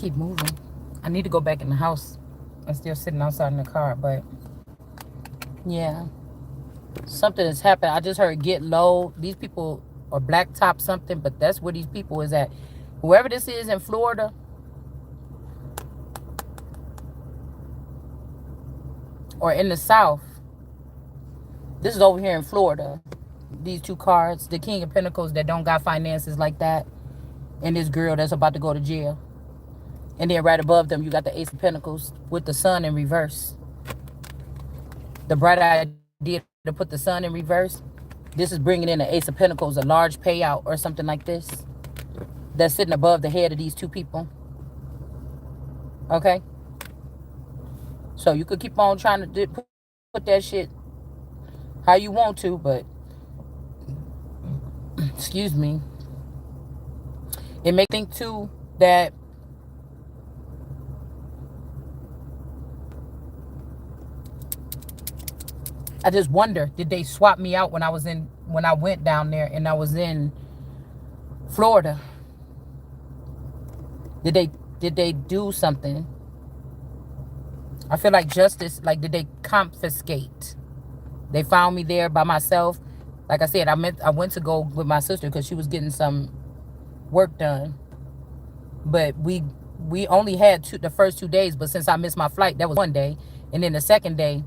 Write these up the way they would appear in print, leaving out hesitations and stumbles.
keep moving. I need to go back in the house. I'm still sitting outside in the car, but yeah, something has happened. I just heard get low. These people are blacktop something, but that's where these people is at. Whoever this is in Florida or in the South, this is over here in Florida. These two cards, the King of Pentacles that don't got finances like that, and this girl that's about to go to jail. And then right above them, you got the Ace of Pentacles with the sun in reverse. The bright idea to put the sun in reverse. This is bringing in the Ace of Pentacles, a large payout or something like this. That's sitting above the head of these two people. Okay? So you could keep on trying to put that shit how you want to, but excuse me. It makes me think too that I just wonder, did they swap me out when I went down there and I was in Florida? Did they do something? I feel like justice, like did they confiscate? They found me there by myself. Like I said, I went to go with my sister because she was getting some work done. But we only had the first 2 days, but since I missed my flight, that was one day. And then the second day,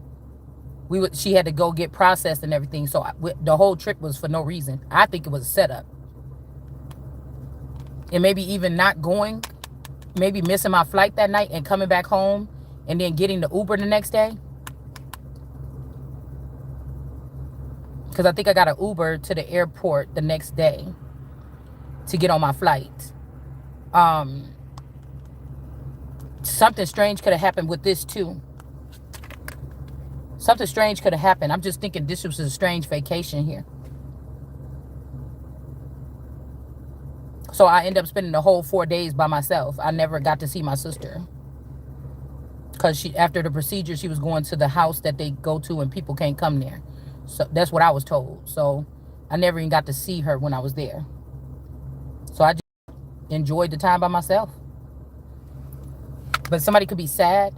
she had to go get processed and everything. So the whole trip was for no reason. I think it was a setup. And maybe even not going, maybe missing my flight that night and coming back home and then getting the Uber the next day. Because I think I got an Uber to the airport the next day to get on my flight. Something strange could have happened with this too. Something strange could have happened. I'm just thinking this was a strange vacation here. So I ended up spending the whole 4 days by myself. I never got to see my sister. Because after the procedure, she was going to the house that they go to and people can't come there. So that's what I was told. So I never even got to see her when I was there. So I just enjoyed the time by myself. But somebody could be sad.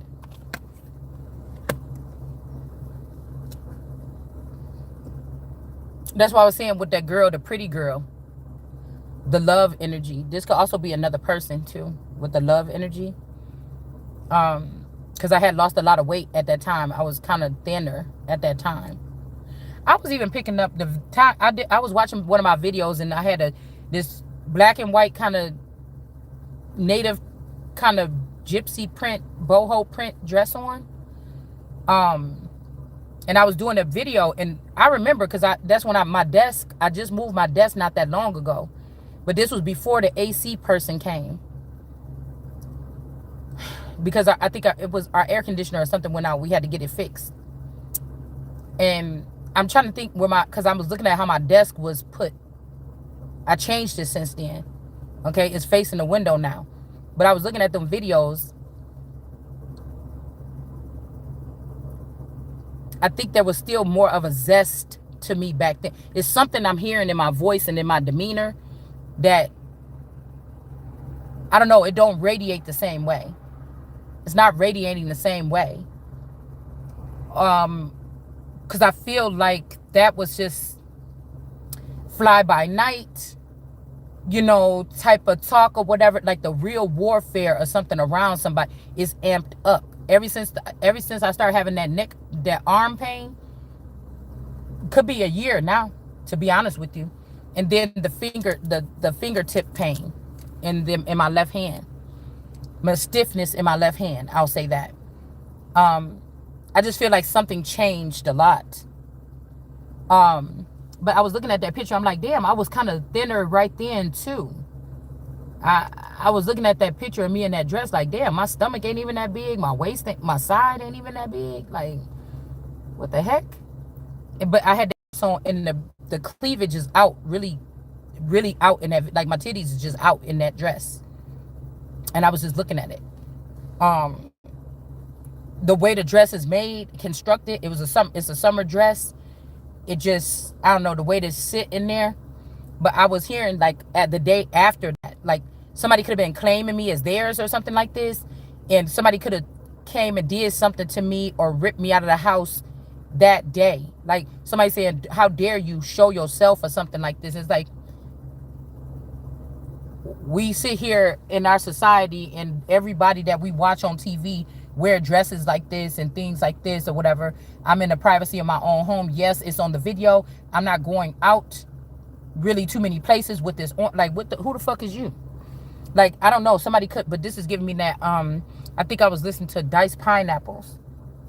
That's why I was saying with that girl, the pretty girl, the love energy. This could also be another person too with the love energy. Because I had lost a lot of weight at that time. I was kind of thinner at that time. I was even picking up the time. I was watching one of my videos and I had this black and white kind of native kind of gypsy print, boho print dress on. And I was doing a video, and I remember because that's when I just moved my desk not that long ago. But this was before the AC person came. Because I think it was our air conditioner or something went out. We had to get it fixed. And I'm trying to think because I was looking at how my desk was put. I changed it since then. Okay, it's facing the window now. But I was looking at them videos. I think there was still more of a zest to me back then. It's something I'm hearing in my voice and in my demeanor that, I don't know, it don't radiate the same way. It's not radiating the same way. Because I feel like that was just fly by night, type of talk or whatever. Like the real warfare or something around somebody is amped up. Ever since I started having that arm pain, could be a year now, to be honest with you. And then the fingertip pain in my left hand, my stiffness in my left hand. I'll say that. I just feel like something changed a lot. But I was looking at that picture. I'm like, damn, I was kind of thinner right then too. I was looking at that picture of me in that dress like, damn, my stomach ain't even that big. My waist, my side ain't even that big. Like, what the heck? But I had that on, and the cleavage is out, really, really out in that. Like, my titties is just out in that dress. And I was just looking at it. The way the dress is made, constructed, it's a summer dress. It just, I don't know, the way to sit in there. But I was hearing, like, at the day after that, like, somebody could have been claiming me as theirs or something like this, and somebody could have came and did something to me or ripped me out of the house that day. Like somebody saying, how dare you show yourself or something like this. It's like, we sit here in our society and everybody that we watch on TV wear dresses like this and things like this or whatever. I'm in the privacy of my own home. Yes, it's on the video. I'm not going out really too many places with this on. Like, who the fuck is you? Like, I don't know. Somebody could, but this is giving me that. I think I was listening to Diced Pineapples,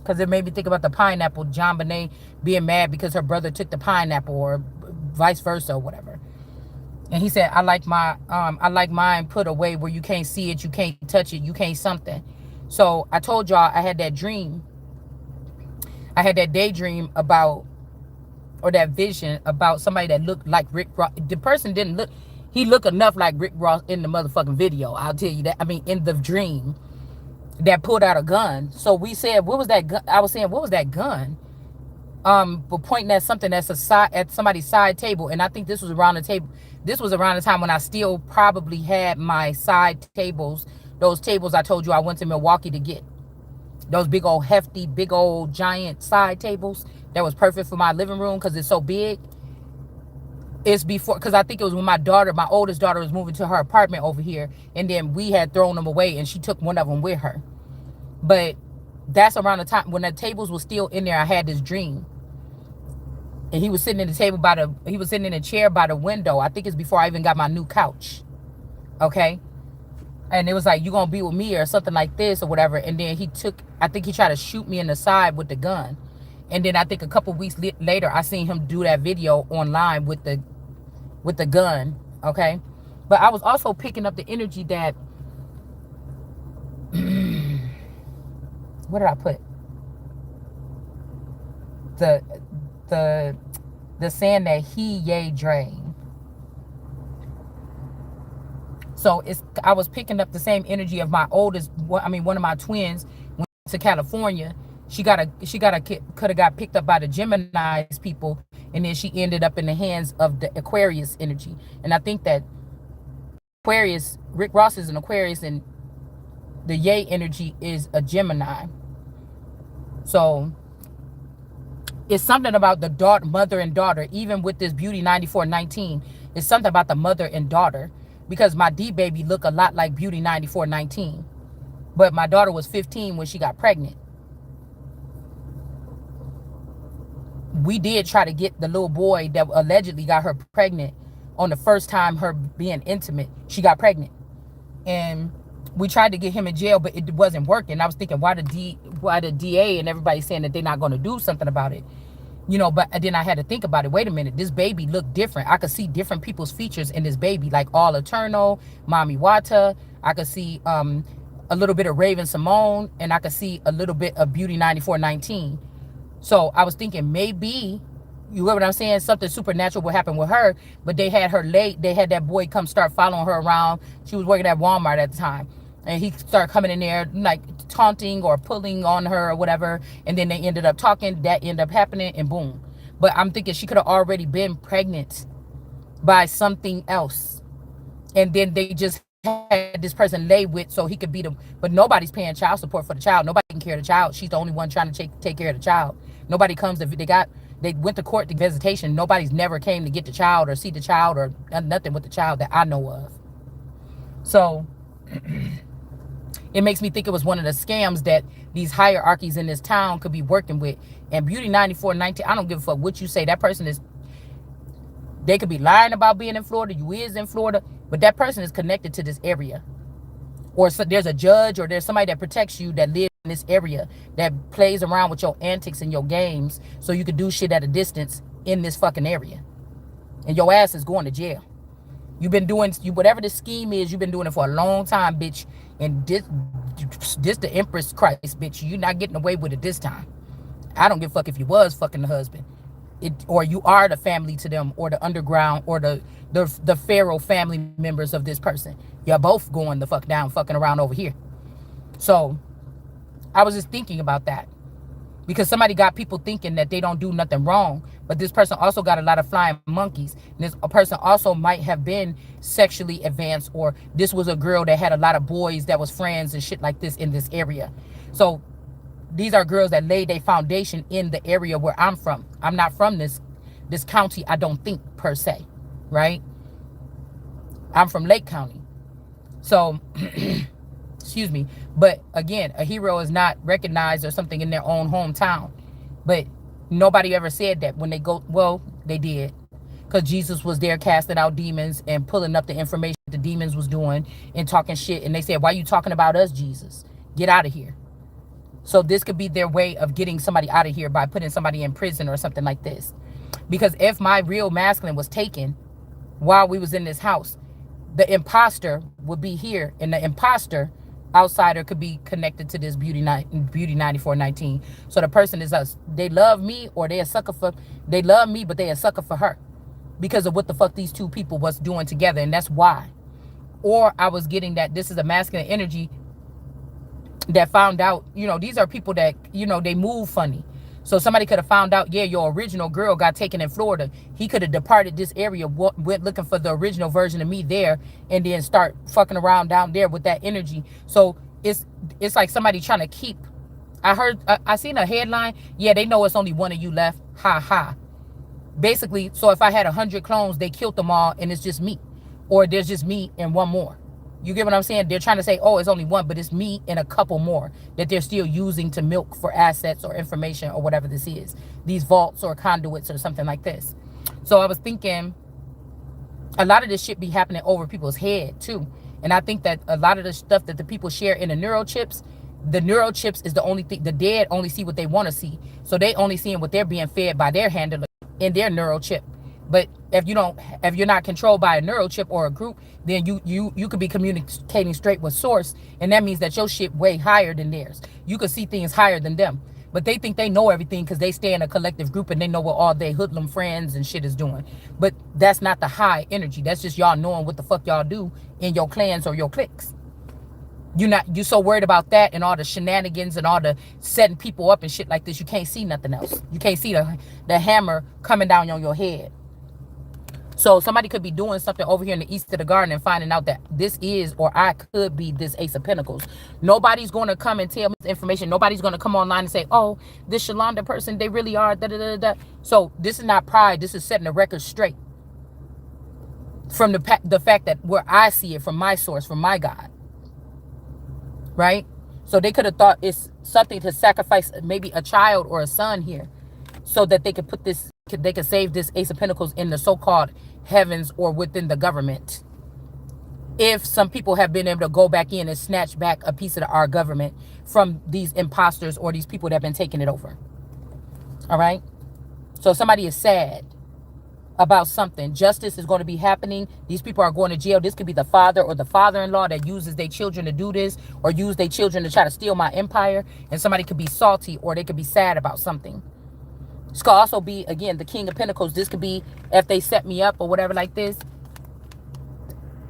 because it made me think about the pineapple. John Bonet being mad because her brother took the pineapple, or vice versa, or whatever. And he said, I like mine put away where you can't see it, you can't touch it, you can't something. So I told y'all I had that dream. I had that daydream about, or that vision about somebody that looked like Rick Ross. The person didn't look, he looked enough like Rick Ross in the motherfucking video. I'll tell you that. I mean, in the dream, that pulled out a gun. So we said, what was that gun? I was saying, what was that gun? But pointing at something that's at somebody's side table. And I think this was around the table. This was around the time when I still probably had my side tables. Those tables I told you I went to Milwaukee to get. Those big old hefty, big old giant side tables that was perfect for my living room because it's so big. It's before, because I think it was when my oldest daughter was moving to her apartment over here. And then we had thrown them away and she took one of them with her. But that's around the time when the tables were still in there. I had this dream. And he was sitting in the table he was sitting in a chair by the window. I think it's before I even got my new couch. Okay. And it was like, you gonna be with me or something like this or whatever. And then I think he tried to shoot me in the side with the gun. And then I think a couple weeks later, I seen him do that video online with the gun. Okay. But I was also picking up the energy that, what did I put? The saying that he yay drain. So I was picking up the same energy of my oldest. I mean, one of my twins went to California. She could have got picked up by the Gemini's people, and then she ended up in the hands of the Aquarius energy. And I think that Rick Ross is an Aquarius, and the yay energy is a Gemini. So it's something about the mother and daughter. Even with this Beauty 9419, it's something about the mother and daughter, because my D baby look a lot like Beauty 9419, but my daughter was 15 when she got pregnant. We did try to get the little boy that allegedly got her pregnant on the first time her being intimate. She got pregnant, and we tried to get him in jail, but it wasn't working. I was thinking, why the DA and everybody saying that they're not going to do something about it, you know? But then I had to think about it. Wait a minute, this baby looked different. I could see different people's features in this baby, like All Eternal, Mami Wata. I could see a little bit of Raven Simone, and I could see a little bit of Beauty 9419. So I was thinking, maybe, you know what I'm saying, something supernatural will happen with her. But they had her late. They had that boy come start following her around. She was working at Walmart at the time. And he started coming in there like taunting or pulling on her or whatever. And then they ended up talking. That ended up happening, and boom. But I'm thinking she could have already been pregnant by something else. And then they just had this person lay with so he could beat him. But nobody's paying child support for the child. Nobody can care of the child. She's the only one trying to take care of the child. Nobody comes. They went to court to visitation. Nobody's never came to get the child or see the child or nothing with the child that I know of. So it makes me think it was one of the scams that these hierarchies in this town could be working with. And Beauty 9419, I don't give a fuck what you say. That person is, they could be lying about being in Florida. You is in Florida, but that person is connected to this area. Or so there's a judge, or there's somebody that protects you that lives in this area, that plays around with your antics and your games so you can do shit at a distance in this fucking area. And your ass is going to jail. You've been doing, whatever the scheme is, you've been doing it for a long time, bitch. And this the Empress Christ, bitch. You're not getting away with it this time. I don't give a fuck if you was fucking the husband. Or you are the family to them, or the underground, or the Pharaoh family members of this person. You're both going the fuck down, fucking around over here. So I was just thinking about that. because somebody got people thinking that they don't do nothing wrong, but this person also got a lot of flying monkeys, and this a person also might have been sexually advanced, or this was a girl that had a lot of boys that was friends and shit like this in this area. So these are girls that laid their foundation in the area where I'm from. I'm not from this county, I don't think, per se, right? I'm from Lake County. So excuse me, but again, a hero is not recognized or something in their own hometown. But nobody ever said that when they go, well, they did, because Jesus was there casting out demons and pulling up the information the demons was doing and talking shit, and they said, why are you talking about us, Jesus? Get out of here. So this could be their way of getting somebody out of here by putting somebody in prison or something like this. Because if my real masculine was taken while we was in this house, the imposter would be here, and the imposter outsider could be connected to this beauty 9419. So the person is us. They love me, or they a sucker for, they love me, but they a sucker for her because of what the fuck these two people was doing together. And that's why. Or I was getting that this is a masculine energy that found out, these are people that, they move funny. So somebody could have found out, yeah, your original girl got taken in Florida. He could have departed this area, went looking for the original version of me there, and then start fucking around down there with that energy. So it's like somebody trying to keep. I seen a headline. Yeah, they know it's only one of you left. Ha ha. Basically, so if I had 100 clones, they killed them all, and it's just me, or there's just me and one more. You get what I'm saying? They're trying to say, oh, it's only one, but it's me and a couple more that they're still using to milk for assets or information or whatever this is. These vaults or conduits or something like this. So I was thinking a lot of this shit be happening over people's head too. And I think that a lot of the stuff that the people share in the neurochips is the only thing. The dead only see what they want to see. So they only seeing what they're being fed by their handler in their neurochip. But if you're not controlled by a neurochip or a group, then you could be communicating straight with source, and that means that your shit way higher than theirs. You could see things higher than them, but they think they know everything because they stay in a collective group and they know what all their hoodlum friends and shit is doing. But that's not the high energy. That's just y'all knowing what the fuck y'all do in your clans or your cliques. You so worried about that and all the shenanigans and all the setting people up and shit like this. You can't see nothing else. You can't see the hammer coming down on your head. So somebody could be doing something over here in the east of the garden and finding out that this is, or I could be, this Ace of Pentacles. Nobody's going to come and tell me this information. Nobody's going to come online and say, oh, this Shalonda person, they really are, da da da da. So this is not pride. This is setting the record straight from the fact that where I see it from my source, from my God. Right? So they could have thought it's something to sacrifice maybe a child or a son here so that they could put this, they could save this Ace of Pentacles in the so-called heavens or within the government. If some people have been able to go back in and snatch back a piece of our government from these imposters or these people that have been taking it over. All right? So somebody is sad about something. Justice is going to be happening. These people are going to jail. This could be the father or the father-in-law that uses their children to do this, or use their children to try to steal my empire. And somebody could be salty, or they could be sad about something. This could also be, again, the King of Pentacles. This could be if they set me up or whatever like this.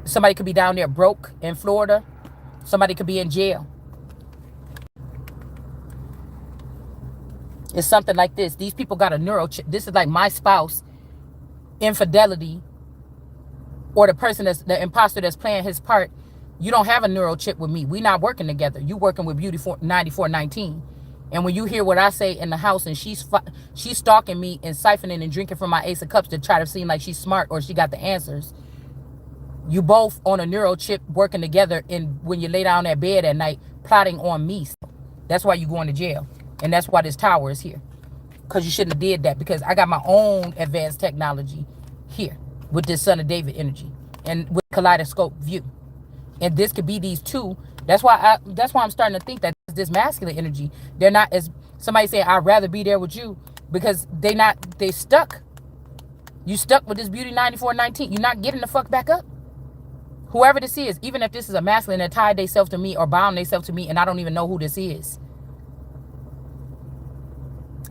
Somebody could be down there broke in Florida. Somebody could be in jail. It's something like this. These people got a neurochip. This is like my spouse, infidelity, or the person that's the imposter that's playing his part. You don't have a neurochip with me. We not working together. You working with Beauty 9419. And when you hear what I say in the house and she's stalking me and siphoning and drinking from my Ace of Cups to try to seem like she's smart or she got the answers, you both on a neurochip working together, and when you lay down that bed at night plotting on me. That's why you going to jail. And that's why this tower is here. Because you shouldn't have did that, because I got my own advanced technology here with this Son of David energy and with kaleidoscope view. And this could be these two. That's why I'm starting to think that this masculine energy, they're not, as somebody saying, I'd rather be there with you, because they stuck. You stuck with this Beauty 9419. You're not getting the fuck back up. Whoever this is, even if this is a masculine that tied themselves to me or bound themselves to me and I don't even know who this is.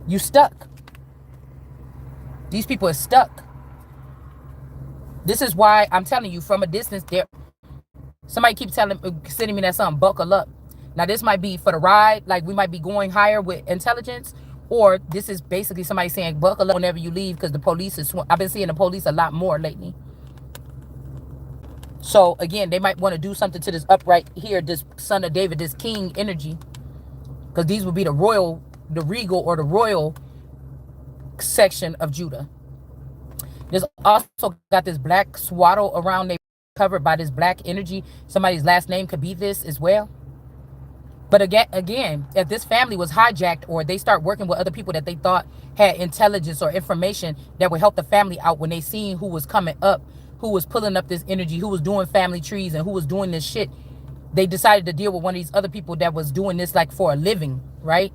You stuck. These people are stuck. This is why I'm telling you from a distance there. Somebody keeps sending me that something, buckle up. Now this might be for the ride, like we might be going higher with intelligence, Or this is basically somebody saying, buckle up whenever you leave because the police is... I've been seeing the police a lot more lately. So, again, they might want to do something to this upright here, this son of David, this king energy. Because these would be the royal, the regal, or the royal section of Judah. There's also got this black swaddle around, they covered by this black energy. Somebody's last name could be this as well. But again, if this family was hijacked, or they start working with other people that they thought had intelligence or information that would help the family out when they seen who was coming up, who was pulling up this energy, who was doing family trees, and who was doing this shit, they decided to deal with one of these other people that was doing this like for a living, right?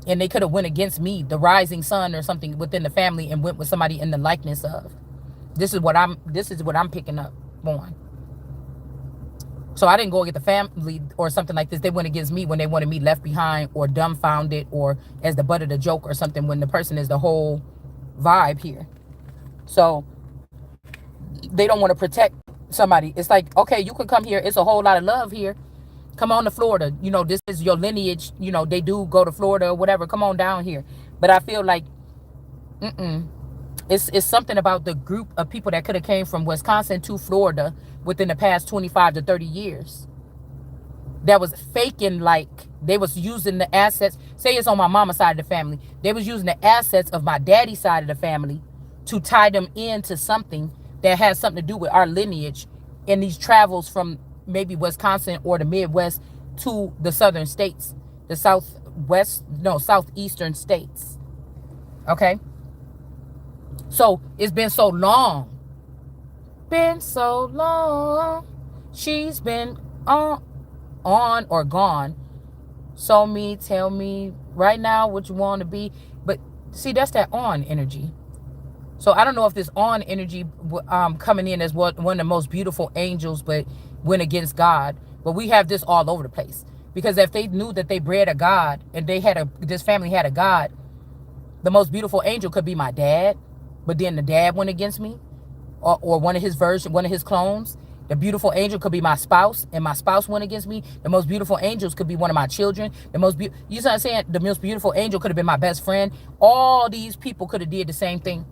And they could have went against me, the rising sun or something within the family, and went with somebody in the likeness of. This is what I'm picking up on. So I didn't go get the family or something like this. They went against me when they wanted me left behind or dumbfounded or as the butt of the joke or something, when the person is the whole vibe here. So they don't want to protect somebody. It's like, okay, you can come here. It's a whole lot of love here. Come on to Florida. You know, this is your lineage. You know, they do go to Florida or whatever. Come on down here. But I feel like, it's something about the group of people that could have came from Wisconsin to Florida within the past 25 to 30 years. That was faking, like they was using the assets. Say it's on my mama's side of the family. They was using the assets of my daddy's side of the family to tie them into something that has something to do with our lineage in these travels from maybe Wisconsin or the Midwest to the southern states, the southeastern states. Okay? So it's been so long. She's been on or gone. So tell me right now what you want to be. But see, that's that on energy. So I don't know if this on energy coming in as one of the most beautiful angels, but went against God. But we have this all over the place. Because if they knew that they bred a God and this family had a God, the most beautiful angel could be my dad. But then the dad went against me, or one of his clones. The beautiful angel could be my spouse, and my spouse went against me. The most beautiful angels could be one of my children. You know what I'm saying? The most beautiful angel could have been my best friend. All these people could have did the same thing.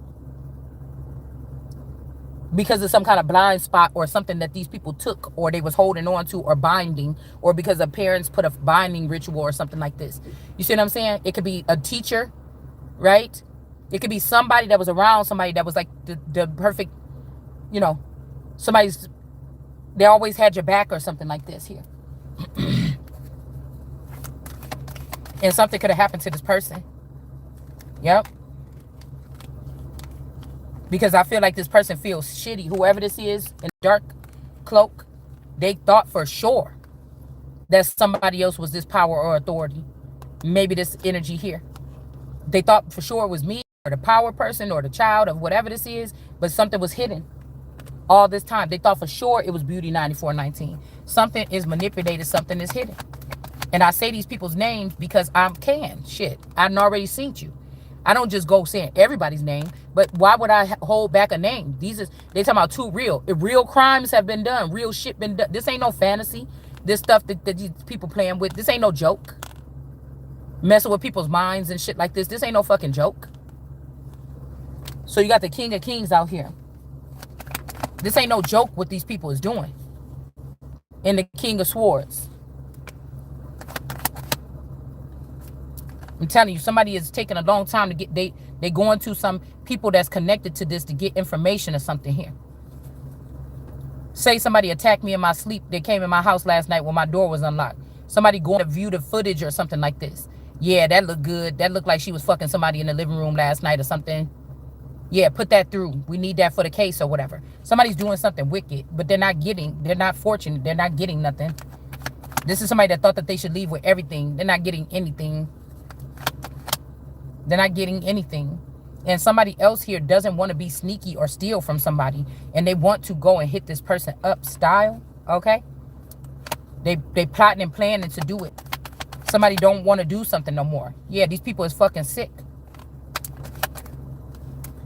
Because of some kind of blind spot or something that these people took, or they was holding on to, or binding, or because the parents put a binding ritual or something like this. You see what I'm saying? It could be a teacher, right? It could be somebody that was around, somebody that was like the perfect, you know, they always had your back or something like this here. And something could have happened to this person. Yep. Because I feel like this person feels shitty. Whoever this is in the dark cloak, they thought for sure that somebody else was this power or authority. Maybe this energy here. They thought for sure it was me, or the power person, or the child of whatever this is, but something was hidden all this time. They thought for sure it was Beauty 9419. Something is manipulated, something is hidden. And I say these people's names because I can. Shit, I've already seen you. I don't just go saying everybody's name, but why would I hold back a name? They talking about too real. If real crimes have been done, real shit been done. This ain't no fantasy. This stuff that these people playing with, this ain't no joke. Messing with people's minds and shit like this. This ain't no fucking joke. So you got the King of Kings out here. This ain't no joke what these people is doing. And the King of Swords. I'm telling you, somebody is taking a long time to get, they going to some people that's connected to this to get information or something here. Say somebody attacked me in my sleep. They came in my house last night when my door was unlocked. Somebody going to view the footage or something like this. Yeah, that looked good. That looked like she was fucking somebody in the living room last night or something. Yeah, put that through. We need that for the case or whatever. Somebody's doing something wicked, but they're not fortunate. They're not getting nothing. This is somebody that thought that they should leave with everything. They're not getting anything. They're not getting anything. And somebody else here doesn't want to be sneaky or steal from somebody. And they want to go and hit this person up style. Okay? They plotting and planning to do it. Somebody don't want to do something no more. Yeah, these people is fucking sick.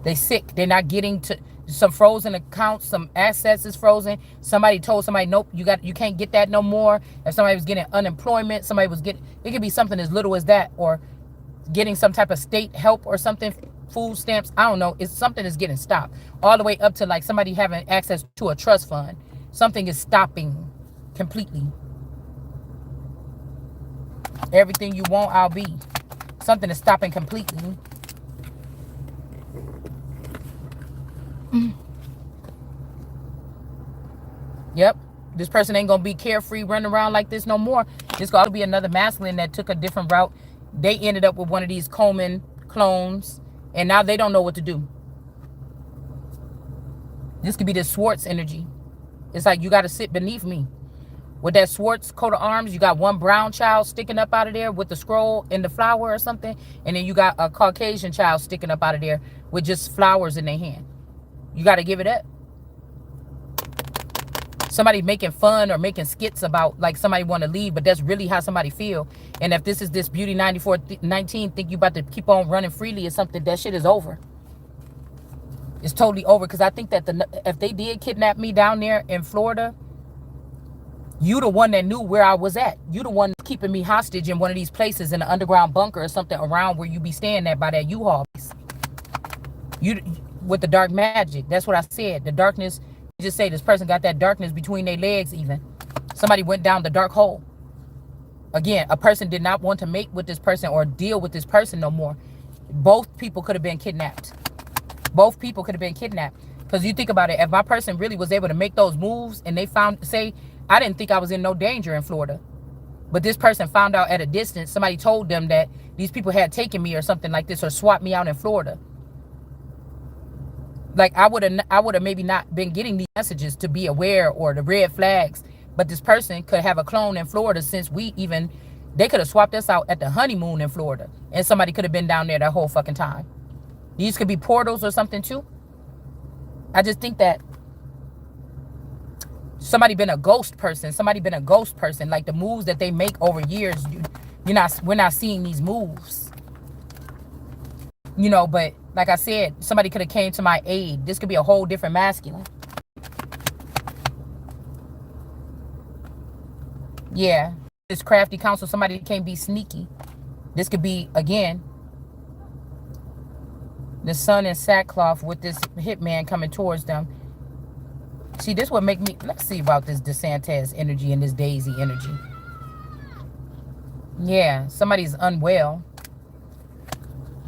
They sick. They're not getting to some frozen accounts. Some assets is frozen. Somebody told somebody, nope, you can't get that no more. If somebody was getting unemployment, somebody was getting, it could be something as little as that, or getting some type of state help or something, food stamps. I don't know. It's something is getting stopped. All the way up to like somebody having access to a trust fund. Something is stopping completely. Everything you want, I'll be. Something is stopping completely. Yep. This person ain't gonna be carefree running around like this no more. This got to be another masculine that took a different route. They ended up with one of these Coleman clones, and now they don't know what to do. This could be the Swartz energy. It's like you got to sit beneath me. With that Swartz coat of arms, you got one brown child sticking up out of there with the scroll and the flower or something, and then you got a Caucasian child sticking up out of there with just flowers in their hand. You got to give it up. Somebody making fun or making skits about like somebody want to leave, but that's really how somebody feel. And if this is this Beauty 9419, think you about to keep on running freely or something, that shit is over. It's totally over. Because I think that if they did kidnap me down there in Florida, you the one that knew where I was at. You the one keeping me hostage in one of these places in an underground bunker or something around where you be staying at by that U-Haul place. You with the dark magic. That's what I said. The darkness. Just say this person got that darkness between their legs even. Somebody went down the dark hole. Again, a person did not want to mate with this person or deal with this person no more. Both people could have been kidnapped. Both people could have been kidnapped. Because you think about it, if my person really was able to make those moves and they found, say, I didn't think I was in no danger in Florida. But this person found out at a distance, somebody told them that these people had taken me or something like this or swapped me out in Florida. Like I would have maybe not been getting these messages to be aware or the red flags. But this person could have a clone in Florida since they could have swapped us out at the honeymoon in Florida. And somebody could have been down there that whole fucking time. These could be portals or something too. I just think that somebody been a ghost person. Somebody been a ghost person. Like the moves that they make over years, we're not seeing these moves. You know, but like I said, somebody could have came to my aid. This could be a whole different masculine. Yeah. This crafty counsel, somebody can't be sneaky. This could be, again, the sun in sackcloth with this hitman coming towards them. See, this would make me... Let's see about this DeSantis energy and this Daisy energy. Yeah, somebody's unwell.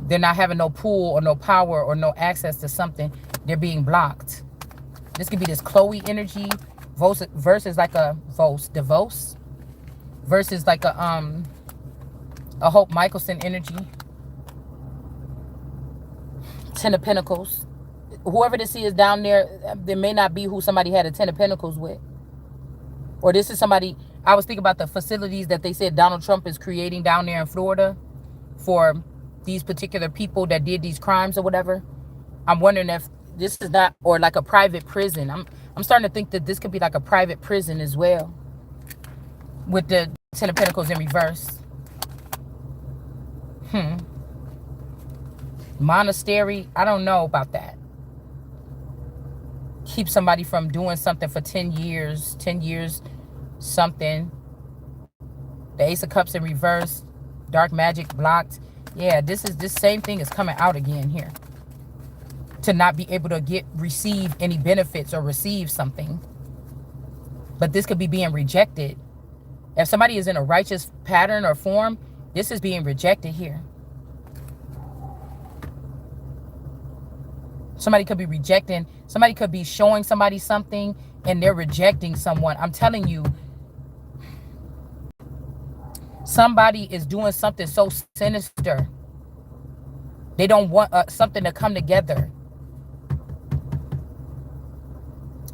They're not having no pull or no power or no access to something. They're being blocked. This could be this Chloe energy versus like a DeVos versus like a Hope Michelson energy. Ten of Pentacles. Whoever this is down there, they may not be who somebody had a Ten of Pentacles with. Or this is somebody... I was thinking about the facilities that they said Donald Trump is creating down there in Florida for these particular people that did these crimes or whatever. I'm wondering if this is not, or like a private prison. I'm starting to think that this could be like a private prison as well, with the Ten of Pentacles in reverse. Monastery, I don't know about that. Keep somebody from doing something for 10 years something. The Ace of Cups in reverse. Dark magic blocked. Yeah, this same thing is coming out again here. To not be able to receive any benefits or receive something. But this could be being rejected. If somebody is in a righteous pattern or form, this is being rejected here. Somebody could be rejecting. Somebody could be showing somebody something and they're rejecting someone. I'm telling you, somebody is doing something so sinister. They don't want something to come together.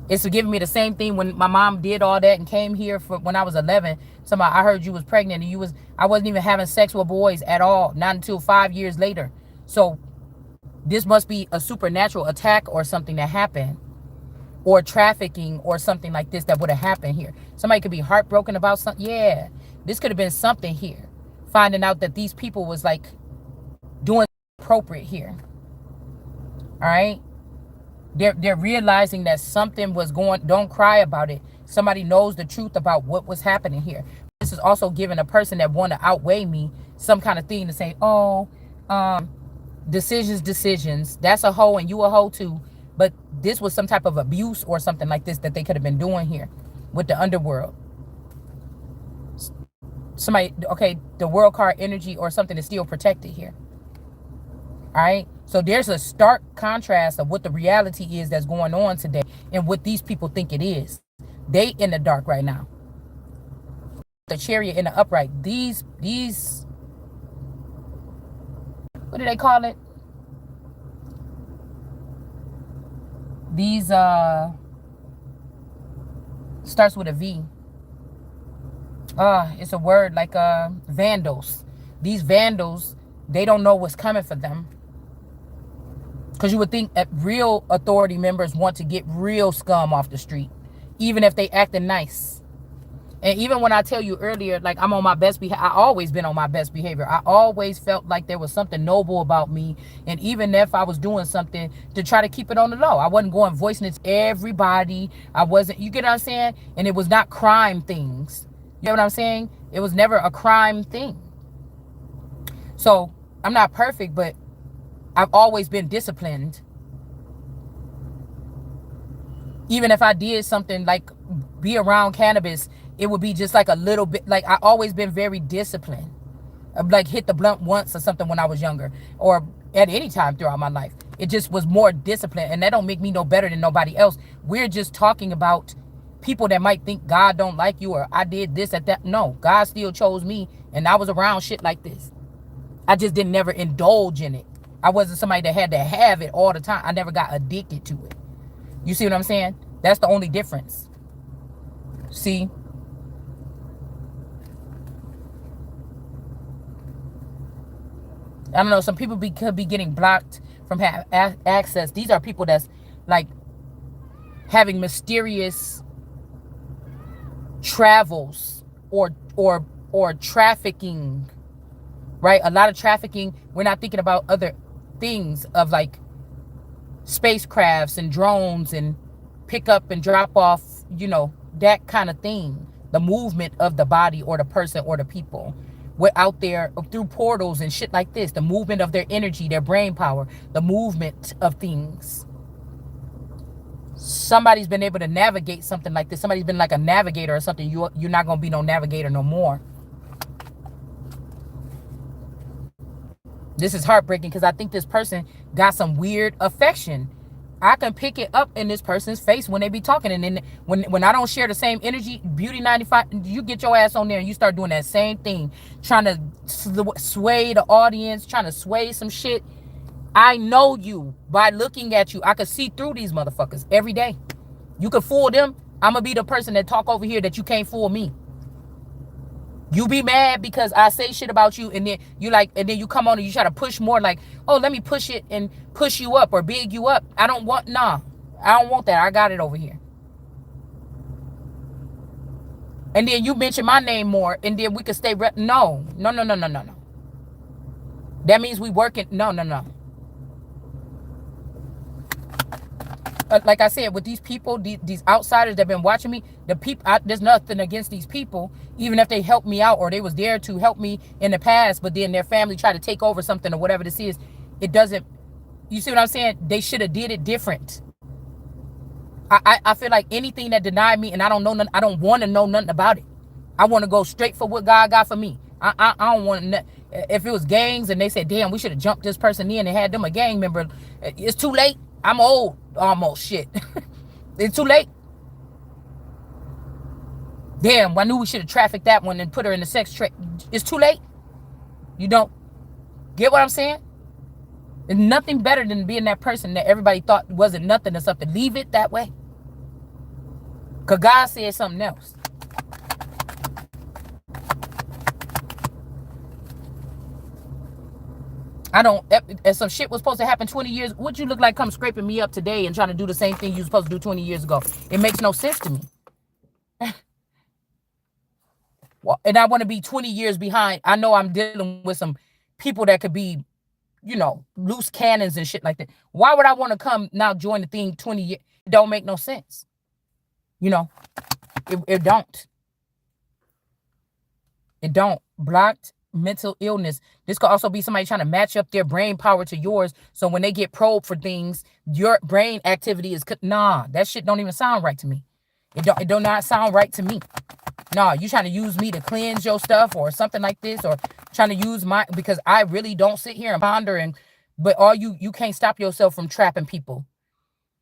It's giving me the same thing when my mom did all that and came here for when I was 11. Somebody, I heard you was pregnant and I wasn't even having sex with boys at all. Not until 5 years later. So this must be a supernatural attack or something that happened. Or trafficking or something like this that would have happened here. Somebody could be heartbroken about something. Yeah. This could have been something here. Finding out that these people was like doing appropriate here. All right. They're realizing that something was going. Don't cry about it. Somebody knows the truth about what was happening here. This is also giving a person that want to outweigh me some kind of thing to say, oh, decisions. That's a hoe and you a hoe too. But this was some type of abuse or something like this that they could have been doing here with the underworld. Somebody, okay, the world card energy or something is still protected here. All right. So there's a stark contrast of what the reality is that's going on today and what these people think it is. They in the dark right now. The chariot in the upright. These, what do they call it? These, starts with a V. It's a word like, vandals. These vandals, they don't know what's coming for them. Because you would think that real authority members want to get real scum off the street, even if they acting nice. And even when I tell you earlier, like I'm on my best behavior, I always been on my best behavior. I always felt like there was something noble about me. And even if I was doing something to try to keep it on the low, I wasn't going voicing it to everybody. I wasn't, you get what I'm saying? And it was not crime things. You know what I'm saying? It was never a crime thing. So I'm not perfect, but I've always been disciplined. Even if I did something like be around cannabis, it would be just like a little bit, like I always been very disciplined. I'd like hit the blunt once or something when I was younger or at any time throughout my life. It just was more disciplined, and that don't make me no better than nobody else. We're just talking about people that might think God don't like you or I did this at that. No, God still chose me, and I was around shit like this. I just didn't never indulge in it. I wasn't somebody that had to have it all the time. I never got addicted to it. You see what I'm saying? That's the only difference. See? I don't know. Some people could be getting blocked from having access. These are people that's like having mysterious travels or trafficking, right? A lot of trafficking. We're not thinking about other things of like spacecrafts and drones and pick up and drop off, you know, that kind of thing. The movement of the body or the person or the people. We're out there through portals and shit like this. The movement of their energy, their brain power, the movement of things. Somebody's been able to navigate something like this. Somebody's been like a navigator or something. You're not going to be no navigator no more. This is heartbreaking because I think this person got some weird affection. I can pick it up in this person's face when they be talking. And then when I don't share the same energy, Beauty 95, you get your ass on there and you start doing that same thing. Trying to sway the audience, trying to sway some shit. I know you by looking at you. I can see through these motherfuckers every day. You can fool them. I'm going to be the person that talk over here that you can't fool me. You be mad because I say shit about you and then you like, and then you come on and you try to push more like, oh, let me push it and push you up or big you up. I don't want, nah, I don't want that. I got it over here. And then you mention my name more and then we could stay, no. That means we working, no. Like I said, with these people, these outsiders that have been watching me, the people, there's nothing against these people, even if they helped me out or they was there to help me in the past, but then their family tried to take over something or whatever this is. It doesn't, you see what I'm saying? They should have did it different. I feel like anything that denied me and I don't know nothing, I don't want to know nothing about it. I want to go straight for what God got for me. I don't want to, if it was gangs and they said, damn, we should have jumped this person in and had them a gang member. It's too late. I'm old almost, shit. It's too late. Damn, I knew we should have trafficked that one and put her in the sex trade. It's too late. You don't get what I'm saying? There's nothing better than being that person that everybody thought wasn't nothing or something. Leave it that way. Because God said something else. I don't, if some shit was supposed to happen 20 years, would you look like come scraping me up today and trying to do the same thing you were supposed to do 20 years ago? It makes no sense to me. Well, and I want to be 20 years behind. I know I'm dealing with some people that could be, you know, loose cannons and shit like that. Why would I want to come now join the thing 20 years? It don't make no sense. You know, it don't. It don't. Blocked. mental illness. This could also be somebody trying to match up their brain power to yours. So when they get probed for things, your brain activity is nah. That shit don't even sound right to me. It do not sound right to me. Nah, you trying to use me to cleanse your stuff or something like this, or trying to use my, because I really don't sit here and ponder but all you can't stop yourself from trapping people.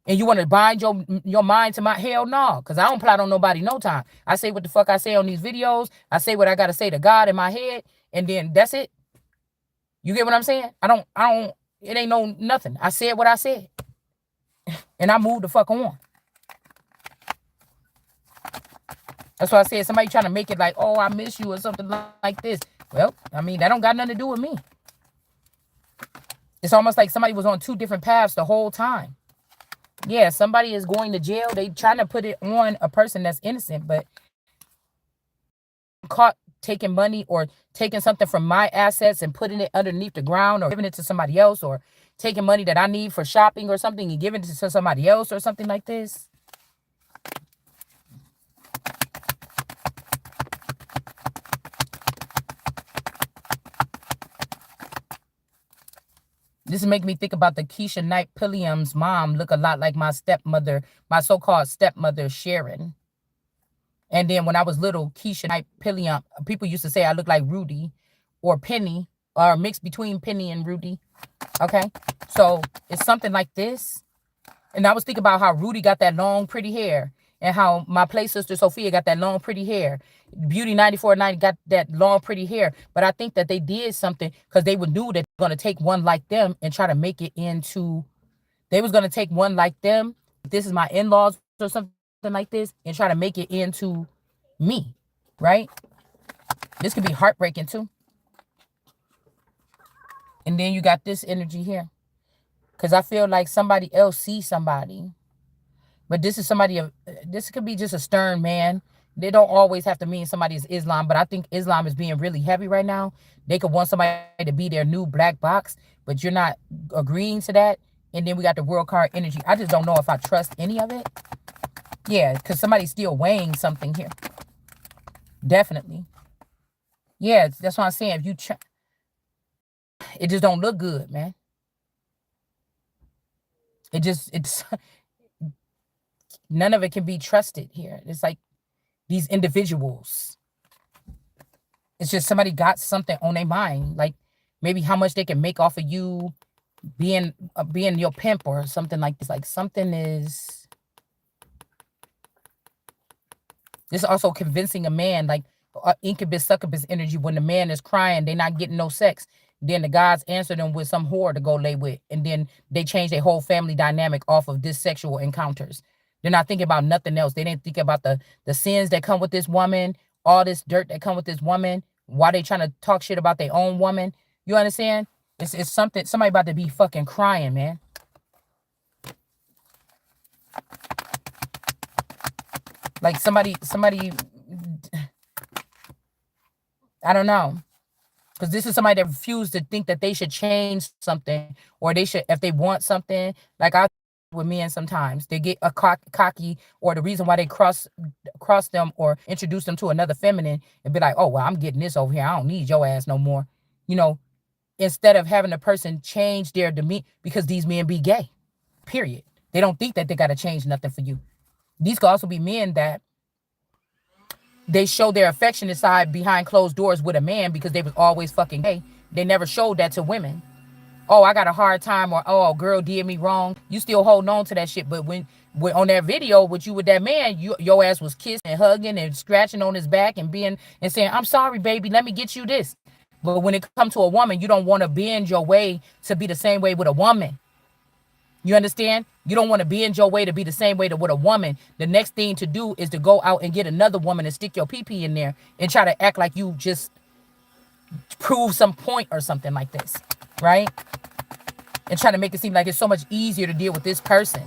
And you want to bind your mind to my, hell no, because I don't plot on nobody no time. I say what the fuck I say on these videos. I say what I got to say to God in my head, and then that's it. You get what I'm saying? I don't, it ain't no nothing. I said what I said, and I moved the fuck on. That's why I said somebody trying to make it like, oh, I miss you or something like this. Well, I mean, that don't got nothing to do with me. It's almost like somebody was on two different paths the whole time. Yeah, somebody is going to jail. They trying to put it on a person that's innocent, but caught taking money or taking something from my assets and putting it underneath the ground or giving it to somebody else, or taking money that I need for shopping or something and giving it to somebody else or something like this. This is making me think about the Keisha Knight Pulliam's mom look a lot like my stepmother, my so-called stepmother, Sharon. And then when I was little, Keisha Knight Pulliam, people used to say I look like Rudy or Penny, or a mix between Penny and Rudy. Okay? So it's something like this. And I was thinking about how Rudy got that long, pretty hair, and how my play sister Sophia got that long, pretty hair. Beauty 9490 got that long, pretty hair. But I think that they did something because they knew that they were going to take one like them and try to make it into, they was going to take one like them. This is my in-laws or something like this, and try to make it into me, right? This could be heartbreaking too. And then you got this energy here. Because I feel like somebody else sees somebody. But this is somebody, this could be just a stern man. They don't always have to mean somebody is Islam, but I think Islam is being really heavy right now. They could want somebody to be their new black box, but you're not agreeing to that. And then we got the world card energy. I just don't know if I trust any of it. Yeah, because somebody's still weighing something here. Definitely. Yeah, that's what I'm saying. If you it just don't look good, man. It's none of it can be trusted here. It's like these individuals. It's just somebody got something on their mind, like maybe how much they can make off of you being your pimp or something like this. Like something is. This is also convincing a man, like incubus succubus energy. When the man is crying, they're not getting no sex. Then the guys answer them with some whore to go lay with. And then they change their whole family dynamic off of this sexual encounters. They're not thinking about nothing else. They didn't think about the sins that come with this woman, all this dirt that come with this woman. Why they trying to talk shit about their own woman? You understand? It's something, somebody about to be fucking crying, man. Like somebody, I don't know. Because this is somebody that refused to think that they should change something, or they should, if they want something. Like I with men sometimes, they get a cocky, or the reason why they cross them or introduce them to another feminine and be like, oh, well, I'm getting this over here. I don't need your ass no more. You know, instead of having a person change their demeanor, because these men be gay, period. They don't think that they got to change nothing for you. These could also be men that they show their affectionate side behind closed doors with a man because they was always fucking gay. They never showed that to women. Oh, I got a hard time, or oh, a girl did me wrong. You still holding on to that shit. But when on that video with you with that man, your ass was kissing and hugging and scratching on his back and saying, I'm sorry, baby, let me get you this. But when it comes to a woman, you don't want to bend your way to be the same way with a woman. You understand? You don't want to bend your way to be the same way with a woman. The next thing to do is to go out and get another woman and stick your pee-pee in there and try to act like you just prove some point or something like this, right? And try to make it seem like it's so much easier to deal with this person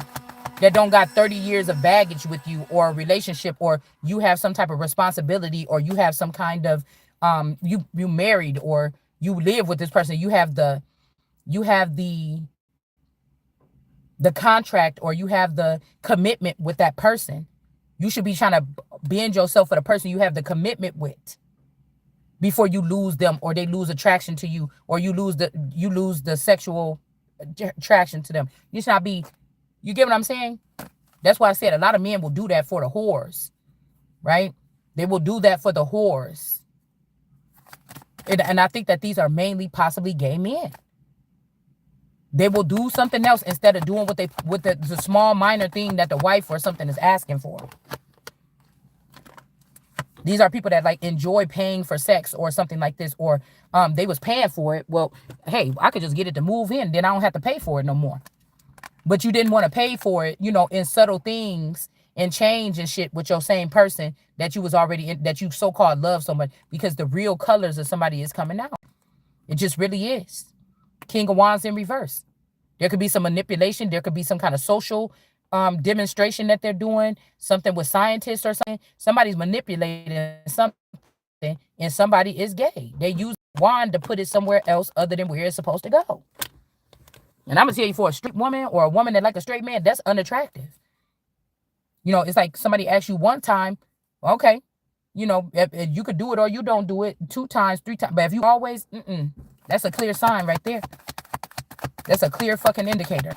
that don't got 30 years of baggage with you, or a relationship, or you have some type of responsibility, or you have some kind of you married, or you live with this person. You have the contract, or you have the commitment with that person. You should be trying to bend yourself for the person you have the commitment with. before you lose them, or they lose attraction to you, or you lose the sexual attraction to them. You should not be, you get what I'm saying? That's why I said a lot of men will do that for the whores, right? They will do that for the whores. And I think that these are mainly possibly gay men. They will do something else instead of doing what the small minor thing that the wife or something is asking for. These are people that like enjoy paying for sex or something like this, or they was paying for it. Well, hey, I could just get it to move in, then I don't have to pay for it no more. But you didn't want to pay for it, in subtle things and change and shit with your same person that you was already in, that you so-called love so much, because the real colors of somebody is coming out. It just really is. King of Wands in reverse. There could be some manipulation. There could be some kind of social demonstration that they're doing, something with scientists or something. Somebody's manipulating something, and somebody is gay. They use wand to put it somewhere else other than where it's supposed to go. And I'm going to tell you, for a straight woman or a woman that like a straight man, that's unattractive. It's like somebody asks you one time, okay, if you could do it or you don't do it 2 times, 3 times. But if you always, that's a clear sign right there. That's a clear fucking indicator.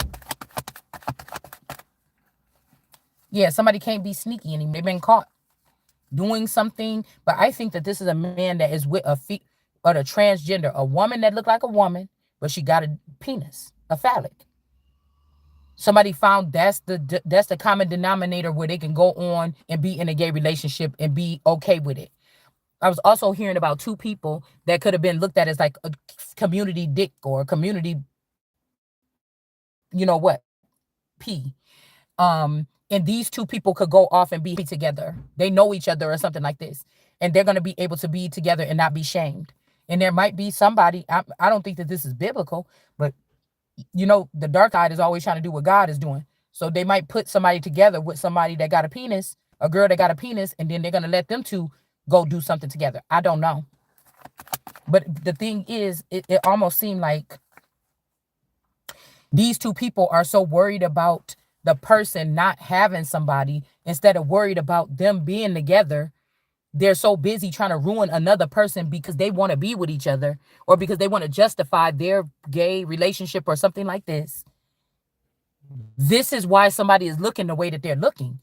Yeah, somebody can't be sneaky anymore. They've been caught doing something. But I think that this is a man that is with a transgender, a woman that looked like a woman, but she got a penis, a phallic. Somebody found that's the common denominator where they can go on and be in a gay relationship and be okay with it. I was also hearing about 2 people that could have been looked at as like a community dick or a community, P. And these 2 people could go off and be together. They know each other or something like this. And they're going to be able to be together and not be shamed. And there might be somebody, I don't think that this is biblical, but the dark side is always trying to do what God is doing. So they might put somebody together with somebody that got a penis, a girl that got a penis, and then they're going to let them 2 go do something together. I don't know. But the thing is, it almost seemed like these 2 people are so worried about the person not having somebody instead of worried about them being together. They're so busy trying to ruin another person because they want to be with each other, or because they want to justify their gay relationship or something like this. This is why somebody is looking the way that they're looking.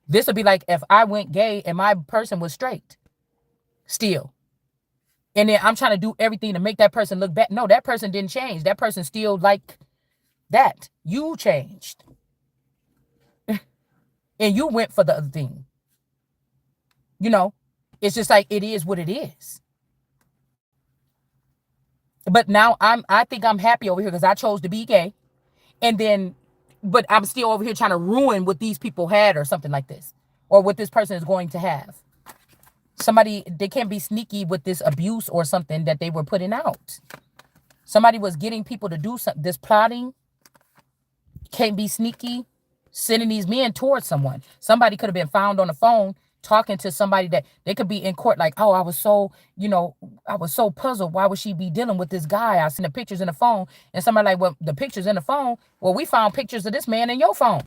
This would be like if I went gay and my person was straight still. And then I'm trying to do everything to make that person look bad. No, that person didn't change. That person still like that. You changed. And you went for the other thing. It's just like, it is what it is. But now I think I'm happy over here because I chose to be gay. And then, but I'm still over here trying to ruin what these people had or something like this, or what this person is going to have. They can't be sneaky with this abuse or something that they were putting out. Somebody was getting people to do something. This plotting can't be sneaky, sending these men towards someone. Somebody could have been found on the phone talking to somebody that they could be in court like, oh, I was so puzzled. Why would she be dealing with this guy? I seen the pictures in the phone. And somebody like, well, the pictures in the phone, well, we found pictures of this man in your phone.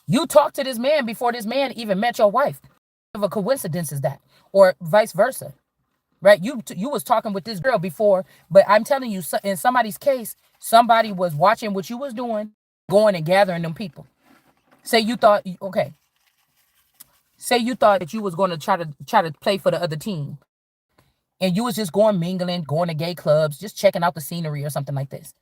You talked to this man before this man even met your wife. Of a coincidence is that, or vice versa, right? You was talking with this girl before, but I'm telling you, in somebody's case, somebody was watching what you was doing, going and gathering them people. Say you thought that you was going to try to play for the other team, and you was just going mingling, going to gay clubs, just checking out the scenery or something like this.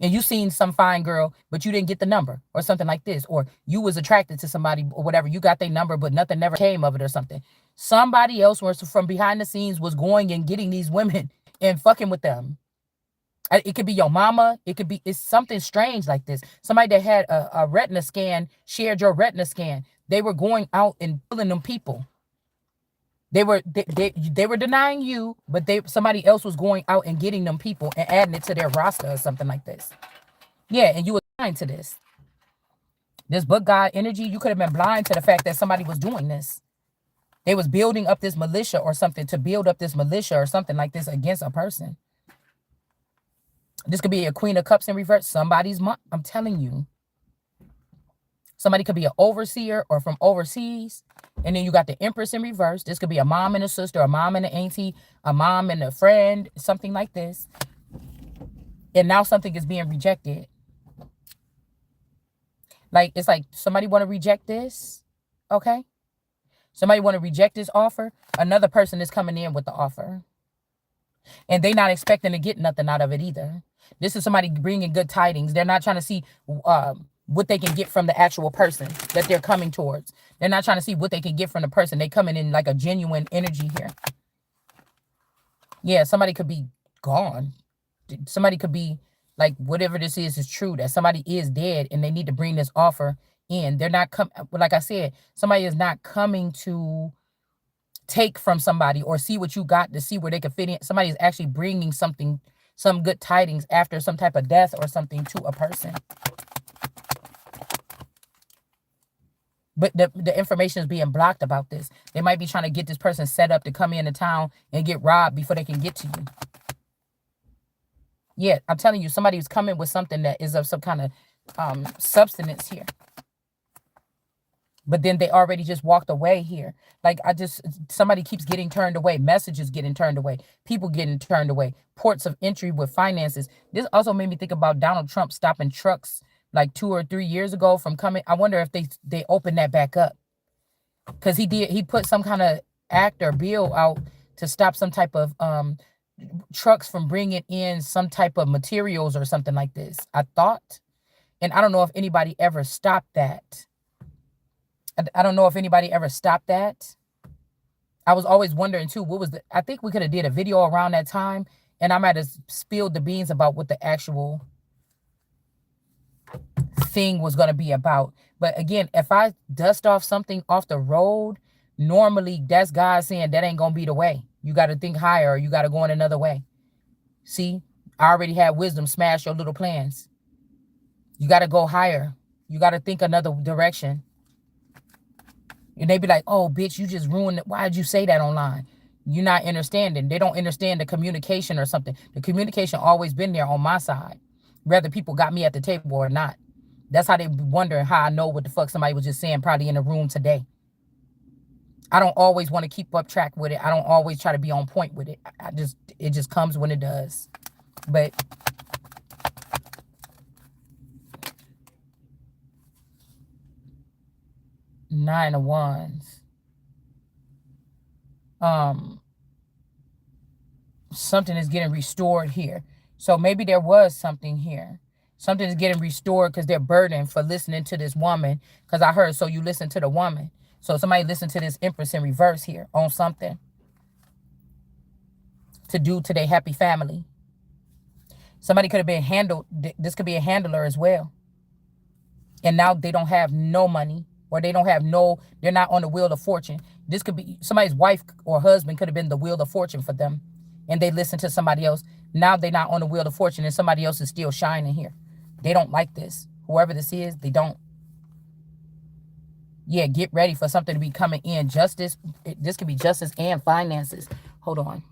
And you seen some fine girl, but you didn't get the number or something like this. Or you was attracted to somebody or whatever. You got their number, but nothing never came of it or something. Somebody else was from behind the scenes was going and getting these women and fucking with them. It could be your mama. It's something strange like this. Somebody that had a retina scan shared your retina scan. They were going out and killing them people. They were denying you, but somebody else was going out and getting them people and adding it to their roster or something like this. Yeah, and you were blind to this. This book God energy, you could have been blind to the fact that somebody was doing this. They was building up this militia or something to build up this militia or something like this against a person. This could be a Queen of Cups in reverse. Somebody's mom. I'm telling you. Somebody could be an overseer or from overseas. And then you got the Empress in reverse. This could be a mom and a sister, a mom and an auntie, a mom and a friend, something like this. And now something is being rejected. Like, it's like somebody want to reject this. Okay. Somebody want to reject this offer. Another person is coming in with the offer. And they not expecting to get nothing out of it either. This is somebody bringing good tidings. They're not trying to see what they can get from the actual person that they're coming towards. They're not trying to see what they can get from the person. They coming in like a genuine energy here. Yeah, somebody could be gone. Somebody could be like, whatever this is true, that somebody is dead and they need to bring this offer in. They're not like I said, somebody is not coming to take from somebody or see what you got to see where they can fit in. Somebody is actually bringing something, some good tidings after some type of death or something to a person. But the information is being blocked about this. They might be trying to get this person set up to come into town and get robbed before they can get to you. Yeah, I'm telling you, somebody who's coming with something that is of some kind of substance here. But then they already just walked away here. Like, somebody keeps getting turned away. Messages getting turned away. People getting turned away. Ports of entry with finances. This also made me think about Donald Trump stopping trucks like 2 or 3 years ago from coming. I wonder if they opened that back up. Because he put some kind of act or bill out to stop some type of trucks from bringing in some type of materials or something like this, I thought. And I don't know if anybody ever stopped that. I don't know if anybody ever stopped that. I was always wondering too, I think we could have did a video around that time and I might have spilled the beans about what the actual thing was going to be about. But again, if I dust off something off the road, normally that's God saying that ain't going to be the way. You got to think higher or you got to go in another way. See, I already had wisdom smash your little plans. You got to go higher. You got to think another direction. And they be like, oh, bitch, you just ruined it. Why did you say that online? You're not understanding. They don't understand the communication or something. The communication always been there on my side, whether people got me at the table or not. That's how they be wondering how I know what the fuck somebody was just saying probably in the room today. I don't always want to keep up track with it. I don't always try to be on point with it. It just comes when it does. But Nine of Wands. Something is getting restored here. So maybe there was something here. Something is getting restored because they're burdened for listening to this woman. Because I heard, so you listen to the woman. So somebody listened to this Empress in reverse here on something to do to their happy family. Somebody could have been handled. This could be a handler as well. And now they don't have no money. Or they're not on the wheel of fortune. This could be somebody's wife or husband could have been the wheel of fortune for them. And they listen to somebody else. Now they're not on the wheel of fortune and somebody else is still shining here. They don't like this. Whoever this is, they don't. Yeah, get ready for something to be coming in. Justice. This could be justice and finances. Hold on.